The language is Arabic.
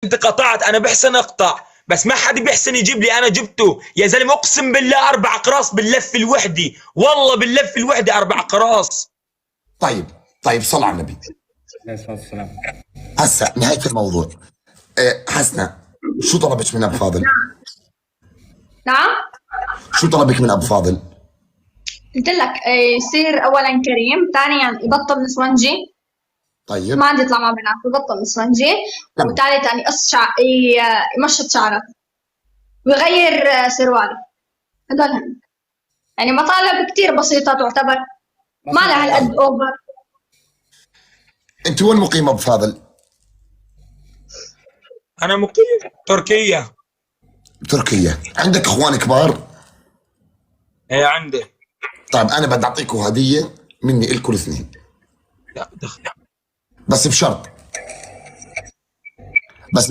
انت قطعت، انا بحسن اقطع بس ما حد بيحسن يجيب لي. انا جبته يا زلمه اقسم بالله 4 اقراص باللف الوحدي، والله باللف الوحدي 4 اقراص. طيب طيب، صل على النبي. عليه الصلاة والسلام. هسه نهايه الموضوع. حسنه، شو طلبت من ابو فاضل؟ نعم. شو طلبك من ابو فاضل؟ قلت لك يصير اولا كريم، ثانيا يبطل نسوانجي، طيب ما عندي يطلع مع بنات، يبطل نسوانجي، تمام. وثالثا يمشط شعره ويغير سرواله. هدول هم يعني مطالب كتير بسيطة تعتبر، ما لها هالقد اوفر. انت وين مقيم ابو فاضل؟ انا مقيم تركيا. تركيا. عندك اخوان كبار؟ هي عندي. طيب انا بدي اعطيكم هديه مني الكل اثنين، لا دخل. بس بشرط. بس